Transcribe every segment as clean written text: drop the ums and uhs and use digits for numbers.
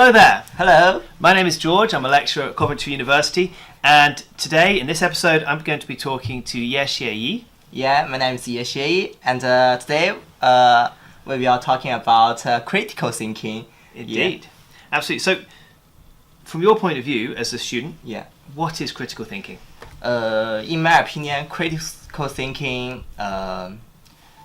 Hello there. Hello. My name is George. I'm a lecturer at Coventry University, and today in this episode I'm going to be talking to Ye Xieyi. Yeah, my name is Ye Xieyi, and today we are talking about critical thinking. Indeed. Absolutely. So, from your point of view as a student, what is critical thinking? In my opinion, critical thinking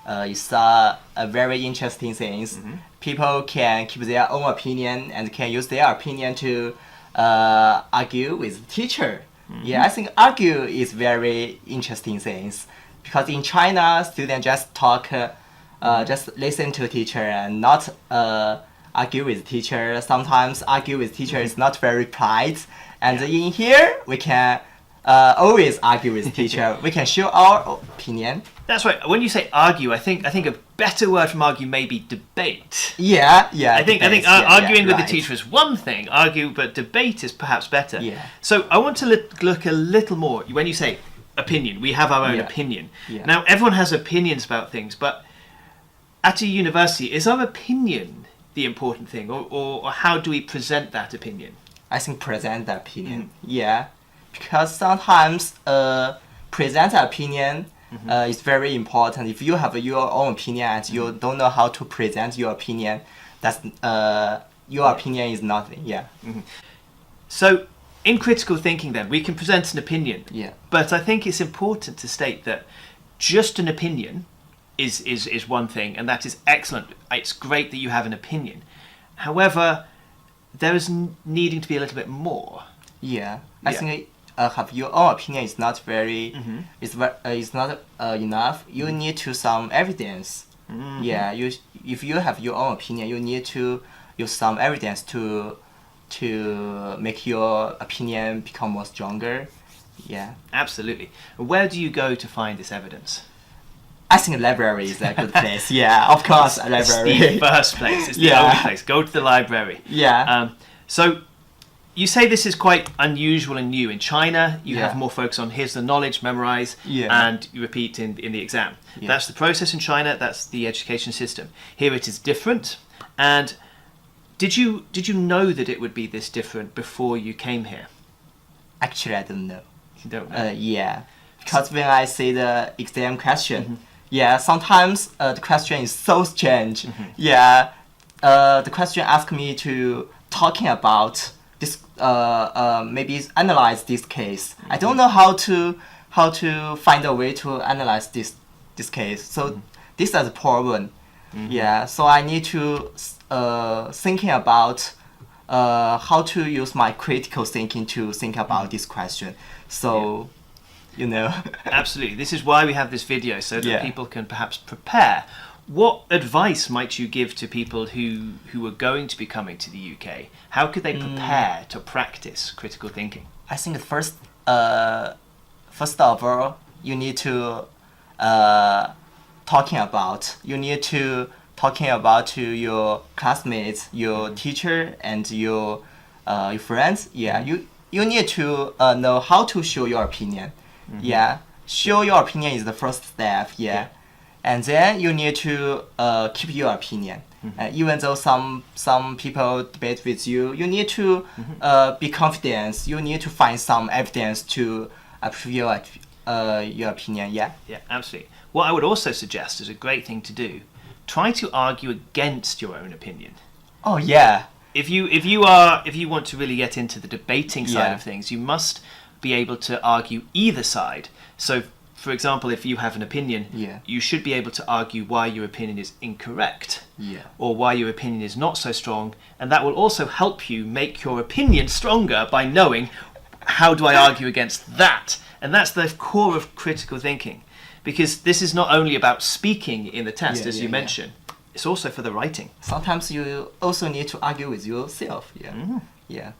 is a very interesting thing. Mm-hmm. People can keep their own opinion and can use their opinion to argue with the teacher. Mm-hmm. Yeah, I think argue is very interesting things because in China, students just talk, just listen to teacher and not argue with teacher. Sometimes argue with teacher is not very polite. And in here, we can always argue with teacher. We can show our opinion. That's right. When you say argue, I think a better word from argue may be debate. Yeah. I think arguing with the teacher is one thing. Argue, but debate is perhaps better. Yeah. So I want to look a little more. When you say opinion, we have our own opinion. Yeah. Now everyone has opinions about things, but at a university, is our opinion the important thing, or how do we present that opinion? I think present the opinion. Yeah, because sometimes present the opinion. It's very important. If you have your own opinion and you don't know how to present your opinion, that's your opinion is nothing. Yeah. Mm-hmm. So, in critical thinking, then we can present an opinion. Yeah. But I think it's important to state that just an opinion is one thing, and that is excellent. It's great that you have an opinion. However, there is needing to be a little bit more. Yeah. I think. Have your own opinion is not very. It's not enough. You need to some evidence. Yeah. If you have your own opinion, you need to use some evidence to make your opinion become more stronger. Yeah. Absolutely. Where do you go to find this evidence? I think library is a good place. Yeah, of course, a library. It's the first place. It's the only place. Go to the library. Yeah. So. You say this is quite unusual and new. In China, you have more focus on here's the knowledge, memorize, and you repeat in the exam. Yeah. That's the process in China. That's the education system. Here it is different. And did you know that it would be this different before you came here? Actually, I don't know. You don't know? Yeah. Because when I see the exam question, sometimes the question is so strange. Yeah. The question asked me to talking about this maybe analyze this case. I don't know how to find a way to analyze this case. So this is a problem. Yeah. So I need to thinking about how to use my critical thinking to think about this question. So Absolutely. This is why we have this video, so that people can perhaps prepare. What advice might you give to people who are going to be coming to the UK? How could they prepare to practice critical thinking? I think first of all, you need to talking about to your classmates, your teacher, and your friends. Yeah, you need to know how to show your opinion. Yeah, show your opinion is the first step. Yeah. And then you need to keep your opinion. Even though some people debate with you, you need to be confident. You need to find some evidence to prove your opinion. Yeah. Yeah, absolutely. What I would also suggest is a great thing to do. Try to argue against your own opinion. Oh yeah. If you want to really get into the debating side of things, you must be able to argue either side. So. For example, if you have an opinion, you should be able to argue why your opinion is incorrect, or why your opinion is not so strong, and that will also help you make your opinion stronger by knowing how do I argue against that. And that's the core of critical thinking, because this is not only about speaking in the test, as you mentioned, it's also for the writing. Sometimes you also need to argue with yourself. Yeah.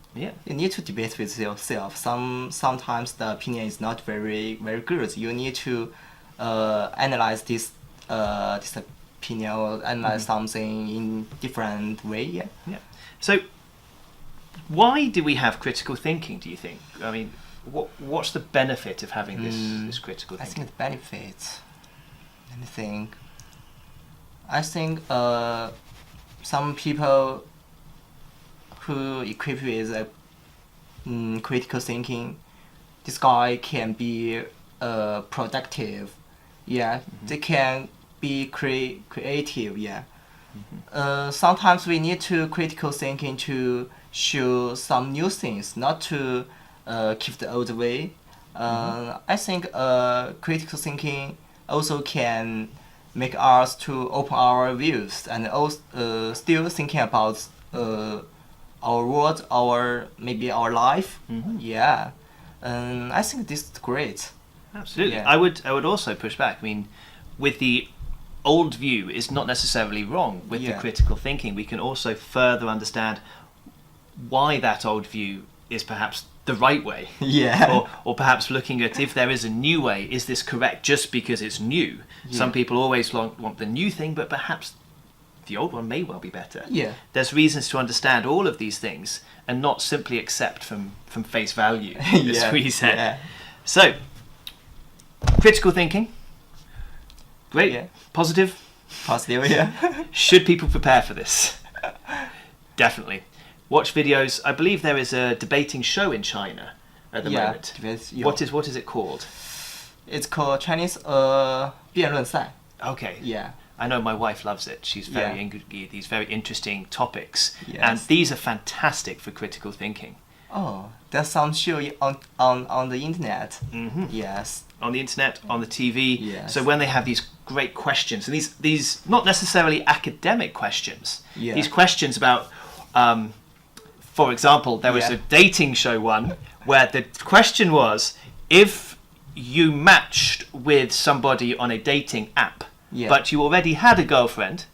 You need to debate with yourself. Sometimes the opinion is not very very good. You need to analyze this opinion or analyze something in different way. Yeah. So, why do we have critical thinking? Do you think? I mean, what's the benefit of having this critical thinking? I think the benefit. Let me think. I think some people who equipped with critical thinking, this guy can be productive. Yeah, they can be creative. Yeah. Sometimes we need to critical thinking to show some new things, not to keep the old way. I think critical thinking also can make us to open our views and also still thinking about our world, maybe our life. Yeah, I think this is great. Absolutely. Yeah. I would also push back. I mean, with the old view is not necessarily wrong. With the critical thinking, we can also further understand why that old view is perhaps the right way. Yeah. Or perhaps looking at if there is a new way, is this correct just because it's new? Some people always want the new thing, but perhaps the old one may well be better. Yeah. There's reasons to understand all of these things and not simply accept from face value, as we said. Yeah. So, critical thinking. Great. Yeah. Positive. Positive, yeah. Should people prepare for this? Definitely. Watch videos. I believe there is a debating show in China at the moment. What is it called? It's called Chinese 辩论赛. Okay. Yeah. I know my wife loves it. She's very into these very interesting topics. Yes. And these are fantastic for critical thinking. Oh, there's some show on the internet. Yes. On the internet, on the TV. Yes. So when they have these great questions, and these not necessarily academic questions, these questions about, for example, there was a dating show one where the question was, if you matched with somebody on a dating app, but you already had a girlfriend,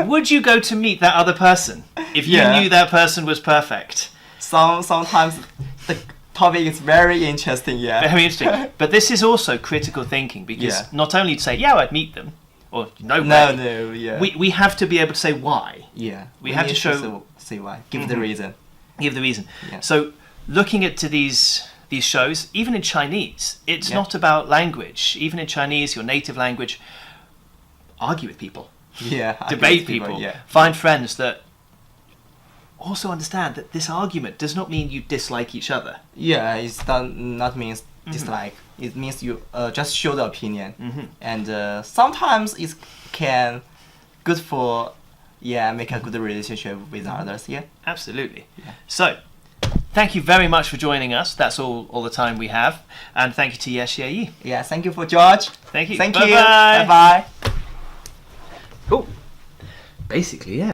would you go to meet that other person if you knew that person was perfect? Sometimes the topic is very interesting, Very interesting. But this is also critical thinking, because not only to say, I'd meet them, or no, we have to be able to say why. Yeah. We have to say why. Give the reason. Give the reason. Yeah. So looking at these shows, even in Chinese, it's not about language. Even in Chinese, your native language, argue with people. Yeah. Debate people. Find friends that also understand that this argument does not mean you dislike each other. Yeah, it's not means dislike. It means you just show the opinion. And sometimes it can good for make a good relationship with others. Yeah. Absolutely. Yeah. So, thank you very much for joining us. That's all the time we have. And thank you to Ye Xieyi. Yeah, thank you for George. Thank you. Thank Bye-bye. you. Bye-bye. Cool. Basically,